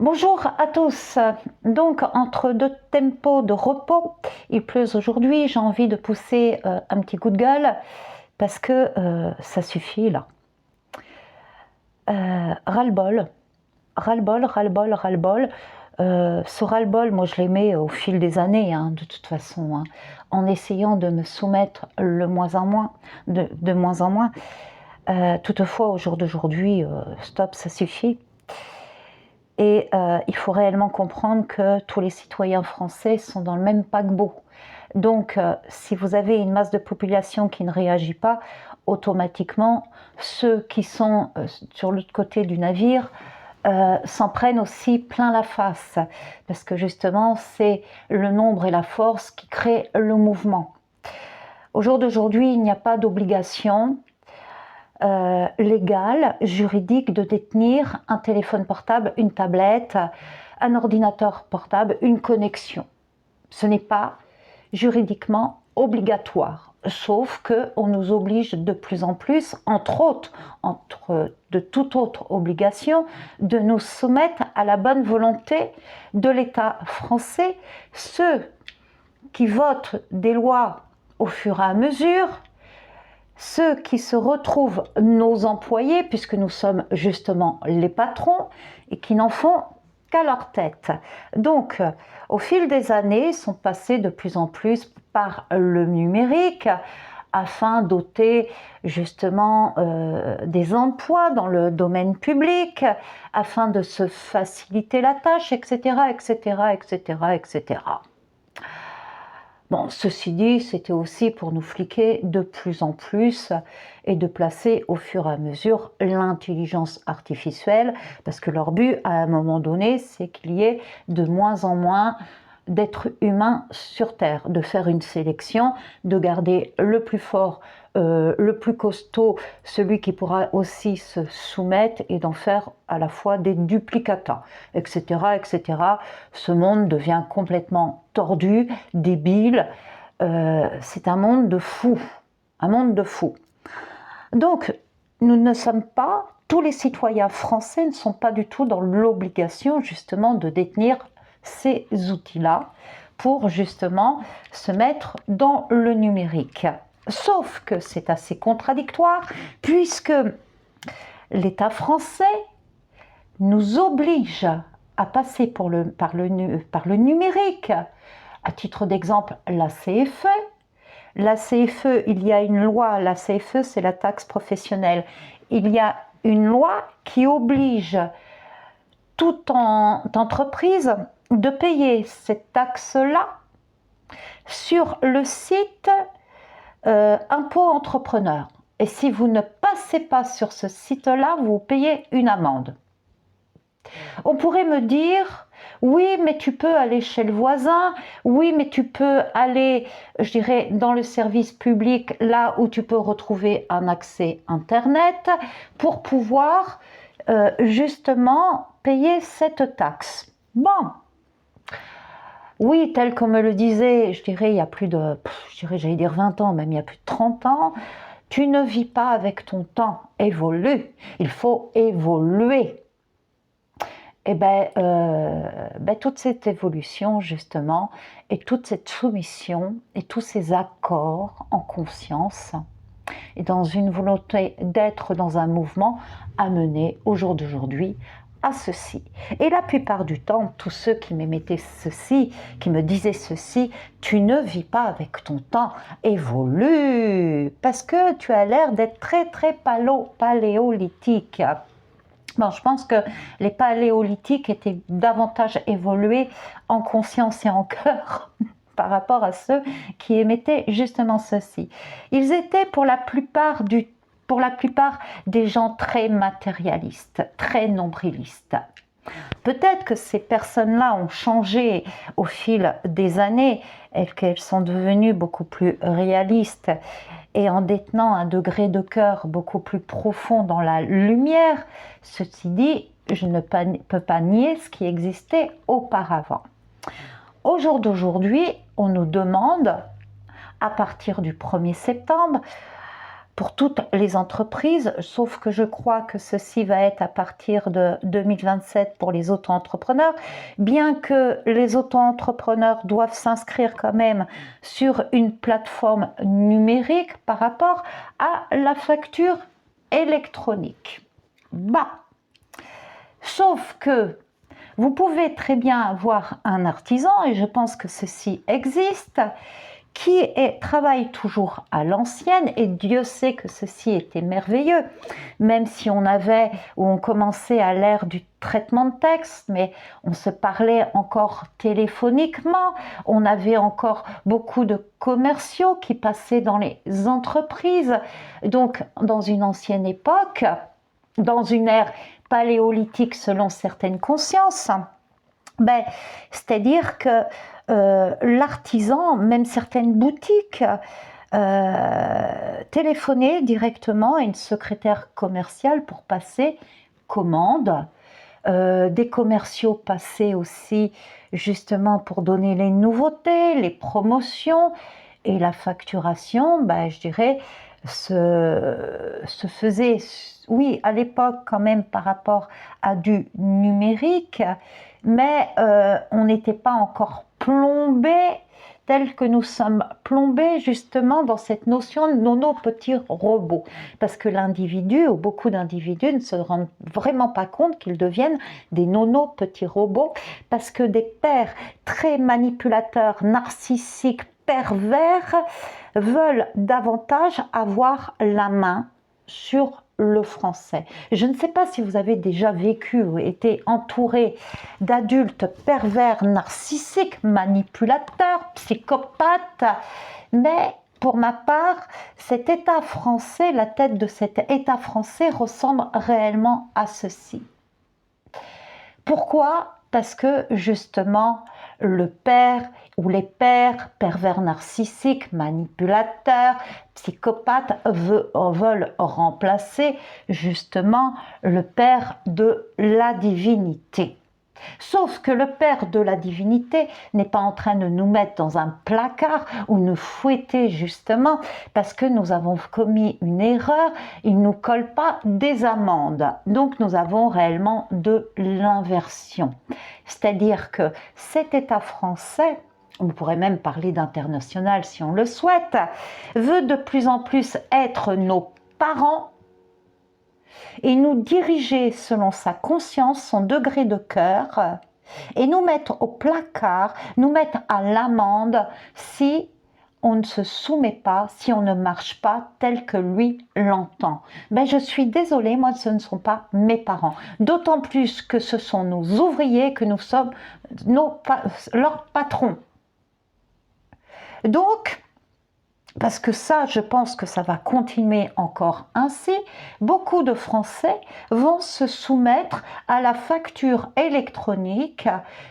Bonjour à tous. Donc, entre deux tempos de repos, il pleut aujourd'hui, j'ai envie de pousser un petit coup de gueule parce que ça suffit là. Ras-le-bol, ras-le-bol, ras-le-bol, ras-le-bol. Ce ras-le-bol, moi je l'aimais au fil des années, hein, de toute façon, hein, en essayant de me soumettre le moins en moins, de moins en moins. Toutefois, au jour d'aujourd'hui, stop, ça suffit. Et il faut réellement comprendre que tous les citoyens français sont dans le même paquebot. Donc, si vous avez une masse de population qui ne réagit pas, automatiquement, ceux qui sont sur l'autre côté du navire s'en prennent aussi plein la face. Parce que justement, c'est le nombre et la force qui créent le mouvement. Au jour d'aujourd'hui, il n'y a pas d'obligation légal, juridique de détenir un téléphone portable, une tablette, un ordinateur portable, une connexion. Ce n'est pas juridiquement obligatoire, sauf qu'on nous oblige de plus en plus, entre de toute autre obligation, de nous soumettre à la bonne volonté de l'État français. Ceux qui votent des lois au fur et à mesure, ceux qui se retrouvent nos employés, puisque nous sommes justement les patrons, et qui n'en font qu'à leur tête. Donc, au fil des années, sont passés de plus en plus par le numérique, afin d'ôter justement des emplois dans le domaine public, afin de se faciliter la tâche, etc., etc., etc., etc. Bon, ceci dit, c'était aussi pour nous fliquer de plus en plus et de placer au fur et à mesure l'intelligence artificielle, parce que leur but, à un moment donné, c'est qu'il y ait de moins en moins d'êtres humains sur Terre, de faire une sélection, de garder le plus fort, le plus costaud, celui qui pourra aussi se soumettre et d'en faire à la fois des duplicata, etc., etc. Ce monde devient complètement tordu, débile. C'est un monde de fous, un monde de fous. Donc, nous ne sommes pas, tous les citoyens français ne sont pas du tout dans l'obligation justement de détenir ces outils-là pour justement se mettre dans le numérique. Sauf que c'est assez contradictoire puisque l'État français nous oblige à passer par le numérique. À titre d'exemple, la CFE. La CFE, il y a une loi, la CFE c'est la taxe professionnelle. Il y a une loi qui oblige toute entreprise de payer cette taxe-là sur le site impôt entrepreneur. Et si vous ne passez pas sur ce site-là, vous payez une amende. On pourrait me dire, oui, mais tu peux aller chez le voisin, oui, mais tu peux aller, je dirais, dans le service public, là où tu peux retrouver un accès Internet, pour pouvoir justement payer cette taxe. Bon, oui, tel qu'on me le disait, je dirais, il y a plus de, j'allais dire 20 ans, même il y a plus de 30 ans, tu ne vis pas avec ton temps, évolue, il faut évoluer. Et toute cette évolution justement, et toute cette soumission, et tous ces accords en conscience, et dans une volonté d'être dans un mouvement amené au jour d'aujourd'hui à ceci. Et la plupart du temps, tous ceux qui m'émettaient ceci, qui me disaient ceci, tu ne vis pas avec ton temps, évolue, parce que tu as l'air d'être très très paléolithique. Bon, je pense que les paléolithiques étaient davantage évolués en conscience et en cœur par rapport à ceux qui émettaient justement ceci. Ils étaient pour la plupart des gens très matérialistes, très nombrilistes. Peut-être que ces personnes-là ont changé au fil des années et qu'elles sont devenues beaucoup plus réalistes et en détenant un degré de cœur beaucoup plus profond dans la lumière. Ceci dit, je ne peux pas nier ce qui existait auparavant. Au jour d'aujourd'hui, on nous demande, à partir du 1er septembre, pour toutes les entreprises, sauf que je crois que ceci va être à partir de 2027 pour les auto-entrepreneurs, bien que les auto-entrepreneurs doivent s'inscrire quand même sur une plateforme numérique par rapport à la facture électronique. Bah, sauf que vous pouvez très bien avoir un artisan, et je pense que ceci existe, qui travaille toujours à l'ancienne, et Dieu sait que ceci était merveilleux, même si on commençait à l'ère du traitement de texte, mais on se parlait encore téléphoniquement, on avait encore beaucoup de commerciaux qui passaient dans les entreprises, donc dans une ancienne époque, dans une ère paléolithique selon certaines consciences, c'est-à-dire que l'artisan, même certaines boutiques, téléphonaient directement à une secrétaire commerciale pour passer commande. Des commerciaux passaient aussi justement pour donner les nouveautés, les promotions, et la facturation, je dirais, se faisait, oui, à l'époque quand même par rapport à du numérique, mais on n'était pas encore plombé tel que nous sommes plombés justement dans cette notion de nos petits robots. Parce que l'individu, ou beaucoup d'individus, ne se rendent vraiment pas compte qu'ils deviennent des petits robots, parce que des pères très manipulateurs, narcissiques, pervers, veulent davantage avoir la main sur le français. Je ne sais pas si vous avez déjà vécu ou été entouré d'adultes pervers, narcissiques, manipulateurs, psychopathes, mais pour ma part, cet État français, la tête de cet État français ressemble réellement à ceci. Pourquoi ? Parce que justement, le père ou les pères pervers narcissiques, manipulateurs, psychopathes veulent remplacer justement le père de la divinité. Sauf que le Père de la divinité n'est pas en train de nous mettre dans un placard ou nous fouetter justement parce que nous avons commis une erreur, il ne nous colle pas des amendes. Donc nous avons réellement de l'inversion. C'est-à-dire que cet État français, on pourrait même parler d'international si on le souhaite, veut de plus en plus être nos parents et nous diriger selon sa conscience, son degré de cœur, et nous mettre au placard, nous mettre à l'amende si on ne se soumet pas, si on ne marche pas tel que lui l'entend. Je suis désolée, moi ce ne sont pas mes parents. D'autant plus que ce sont nos ouvriers, que nous sommes leurs patrons. Donc, parce que ça, je pense que ça va continuer encore ainsi, beaucoup de Français vont se soumettre à la facture électronique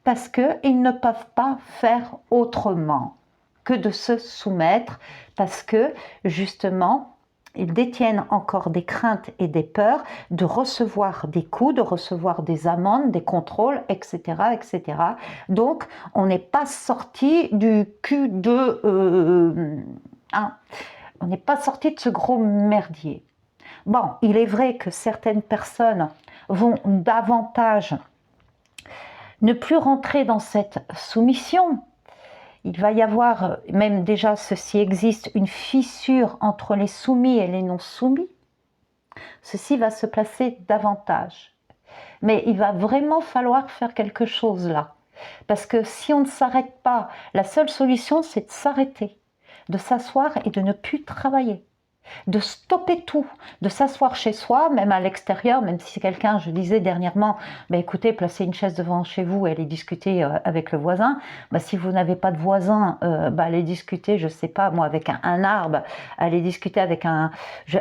parce qu'ils ne peuvent pas faire autrement que de se soumettre, parce que justement, ils détiennent encore des craintes et des peurs de recevoir des coups, de recevoir des amendes, des contrôles, etc. etc. Donc, on n'est pas sorti du cul de... on n'est pas sorti de ce gros merdier. Bon, il est vrai que certaines personnes vont davantage ne plus rentrer dans cette soumission. Il va y avoir, même déjà ceci existe, une fissure entre les soumis et les non-soumis. Ceci va se placer davantage. Mais il va vraiment falloir faire quelque chose là. Parce que si on ne s'arrête pas, la seule solution c'est de s'arrêter, de s'asseoir et de ne plus travailler, de stopper tout, de s'asseoir chez soi, même à l'extérieur, même si c'est quelqu'un, je disais dernièrement, écoutez, placez une chaise devant chez vous et allez discuter avec le voisin. Si vous n'avez pas de voisin, allez discuter, je sais pas, moi, avec un arbre, allez discuter avec un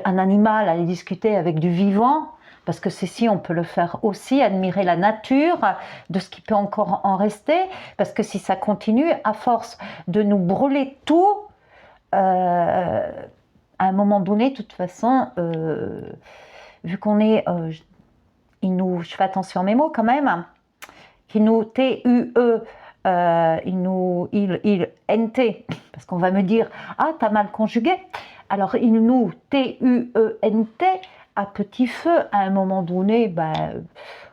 animal, allez discuter avec du vivant, parce que ceci, on peut le faire aussi, admirer la nature de ce qui peut encore en rester, parce que si ça continue, à force de nous brûler tout, à un moment donné, de toute façon, vu qu'on est, je fais attention à mes mots quand même, qui nous T-U-E, il NT, parce qu'on va me dire, ah, t'as mal conjugué, Alors, il noue T-U-E-N-T à petit feu. À un moment donné,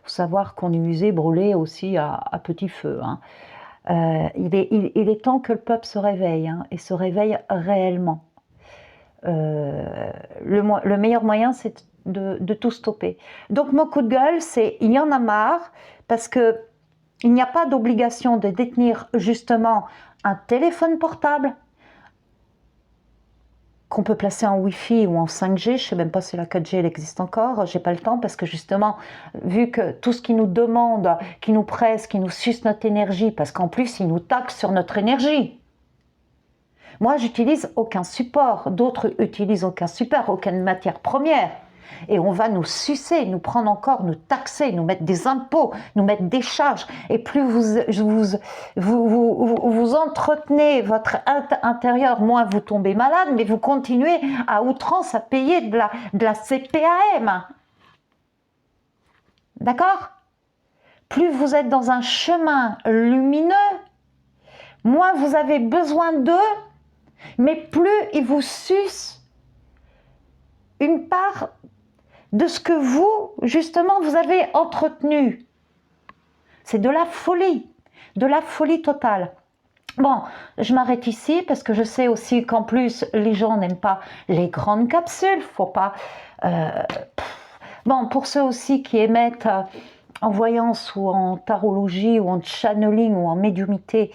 faut savoir qu'on est usé, brûlé aussi à petit feu. Hein. Il est temps que le peuple se réveille, hein, et se réveille réellement. Le meilleur moyen, c'est de tout stopper. Donc mon coup de gueule, c'est il y en a marre, parce que il n'y a pas d'obligation de détenir justement un téléphone portable qu'on peut placer en Wi-Fi ou en 5G, je ne sais même pas si la 4G elle existe encore, j'ai pas le temps, parce que justement, vu que tout ce qui nous demande, qui nous presse, qui nous suce notre énergie, parce qu'en plus ils nous taxent sur notre énergie. Moi, j'utilise aucun support, d'autres utilisent aucun support, aucune matière première. Et on va nous sucer, nous prendre encore, nous taxer, nous mettre des impôts, nous mettre des charges. Et plus vous entretenez votre intérieur, moins vous tombez malade, mais vous continuez à outrance à payer de la CPAM. D'accord? Plus vous êtes dans un chemin lumineux, moins vous avez besoin d'eux, mais plus ils vous sucent une part de ce que vous, justement, vous avez entretenu. C'est de la folie totale. Bon, je m'arrête ici parce que je sais aussi qu'en plus, les gens n'aiment pas les grandes capsules. Faut pas... Bon, pour ceux aussi qui émettent en voyance ou en tarologie ou en channeling ou en médiumité,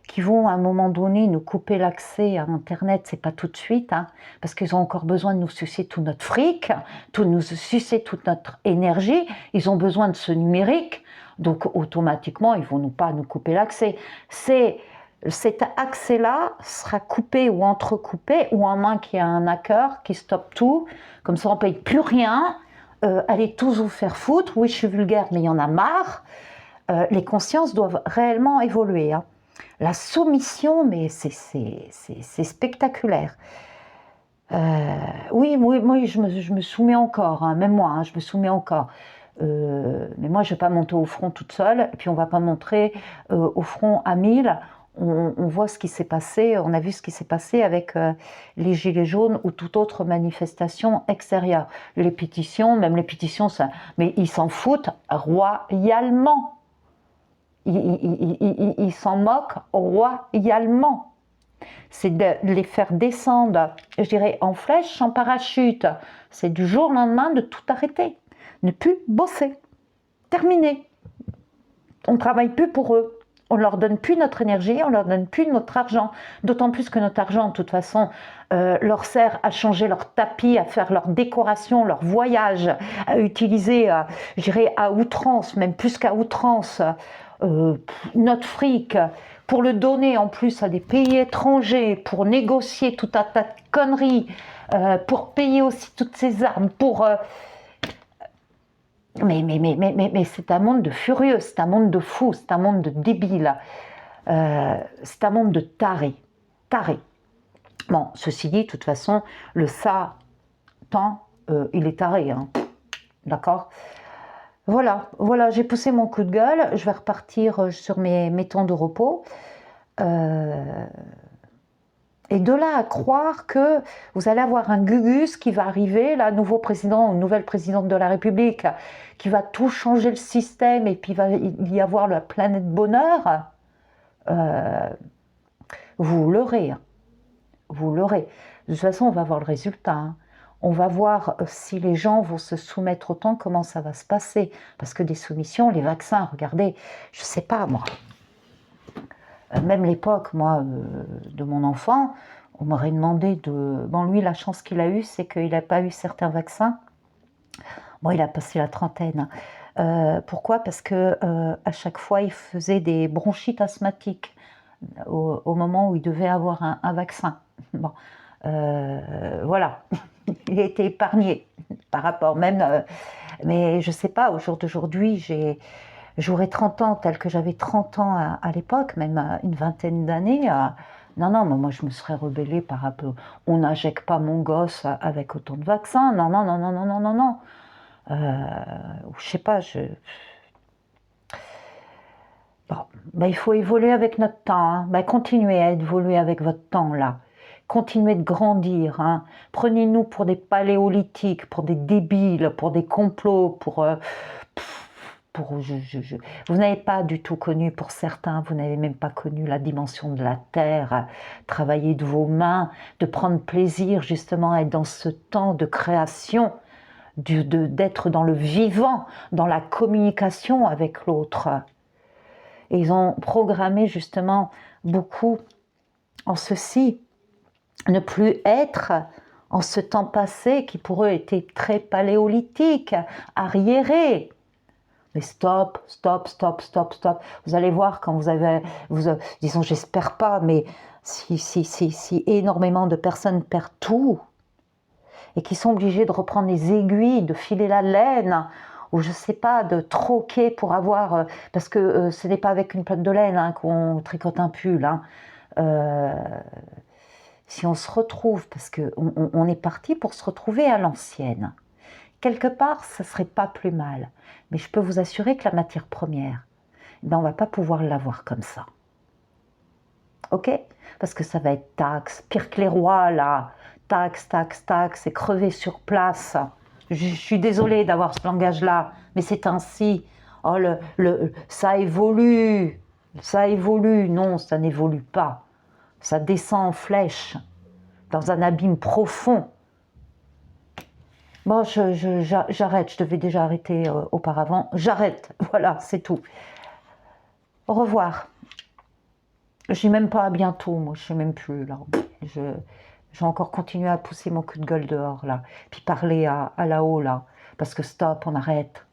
qui vont à un moment donné nous couper l'accès à Internet, c'est pas tout de suite, hein, parce qu'ils ont encore besoin de nous sucer tout notre fric, nous sucer toute notre énergie, ils ont besoin de ce numérique, donc automatiquement ils vont pas nous couper l'accès. Cet accès-là sera coupé ou entrecoupé, ou à moins qu'il y ait un hacker qui stoppe tout, comme ça on ne paye plus rien, allez tous vous faire foutre, oui je suis vulgaire mais il y en a marre, les consciences doivent réellement évoluer, hein. La soumission, mais c'est spectaculaire. Oui, je me soumets encore, hein, même moi, hein, je me soumets encore. Mais moi, je ne vais pas monter au front toute seule, et puis on ne va pas montrer au front à 1000. On voit ce qui s'est passé, on a vu ce qui s'est passé avec les Gilets jaunes ou toute autre manifestation extérieure. Les pétitions, même les pétitions, mais ils s'en foutent royalement. Ils s'en moquent royalement. C'est de les faire descendre, je dirais, en flèche, en parachute. C'est du jour au lendemain de tout arrêter. Ne plus bosser. Terminé. On ne travaille plus pour eux. On ne leur donne plus notre énergie, on ne leur donne plus notre argent. D'autant plus que notre argent, de toute façon, leur sert à changer leur tapis, à faire leur décoration, leur voyage, à utiliser, je dirais, à outrance, même plus qu'à outrance, notre fric, pour le donner en plus à des pays étrangers, pour négocier tout un tas de conneries, pour payer aussi toutes ces armes, pour... Mais c'est un monde de furieux, c'est un monde de fous, c'est un monde de débiles, c'est un monde de tarés. Bon, ceci dit, de toute façon, le Satan, il est taré, hein, d'accord ? Voilà, j'ai poussé mon coup de gueule, je vais repartir sur mes temps de repos. Et de là à croire que vous allez avoir un Gugus qui va arriver, là, nouveau président ou nouvelle présidente de la République, qui va tout changer le système et puis il va y avoir la planète bonheur, vous l'aurez. Hein. Vous l'aurez. De toute façon, on va voir le résultat. Hein. On va voir si les gens vont se soumettre autant, comment ça va se passer. Parce que des soumissions, les vaccins, regardez, je ne sais pas moi. Même l'époque, moi, de mon enfant, on m'aurait demandé de... Bon, lui, la chance qu'il a eue, c'est qu'il n'a pas eu certains vaccins. Bon, il a passé la trentaine. Pourquoi? Parce que à chaque fois, il faisait des bronchites asthmatiques au moment où il devait avoir un vaccin. Bon, voilà, il a été épargné par rapport même... mais je ne sais pas, au jour d'aujourd'hui, j'aurais 30 ans, tel que j'avais 30 ans à l'époque, même une vingtaine d'années. Non, mais moi je me serais rebellée par rapport. On n'injecte pas mon gosse avec autant de vaccins. Non. Je sais pas, Bon, il faut évoluer avec notre temps. Hein. Continuez à évoluer avec votre temps là. continuez de grandir. Hein. Prenez-nous pour des paléolithiques, pour des débiles, pour des complots, vous n'avez pas du tout connu, pour certains, vous n'avez même pas connu la dimension de la terre, travailler de vos mains, de prendre plaisir justement à être dans ce temps de création, d'être dans le vivant, dans la communication avec l'autre. Et ils ont programmé justement beaucoup en ceci, ne plus être en ce temps passé qui pour eux était très paléolithique, arriéré. Mais stop, stop, stop, stop, stop. Vous allez voir quand disons, j'espère pas, mais si énormément de personnes perdent tout et qui sont obligées de reprendre les aiguilles, de filer la laine, ou je sais pas, de troquer pour avoir, parce que ce n'est pas avec une plate de laine hein, qu'on tricote un pull. Hein. Si on se retrouve, parce qu'on est parti pour se retrouver à l'ancienne. Quelque part, ça ne serait pas plus mal. Mais je peux vous assurer que la matière première, on ne va pas pouvoir l'avoir comme ça. Ok? Parce que ça va être taxe, pire que les rois, là. Taxe, taxe, taxe, et crever sur place. Je suis désolée d'avoir ce langage-là, mais c'est ainsi. Oh, ça évolue. Ça évolue. Non, ça n'évolue pas. Ça descend en flèche, dans un abîme profond. Bon, j'arrête, je devais déjà arrêter auparavant. J'arrête, voilà, c'est tout. Au revoir. Je ne dis même pas à bientôt, moi, je ne sais même plus, là. Je vais encore continuer à pousser mon cul de gueule dehors, là. Puis parler à là-haut, là. Parce que stop, on arrête.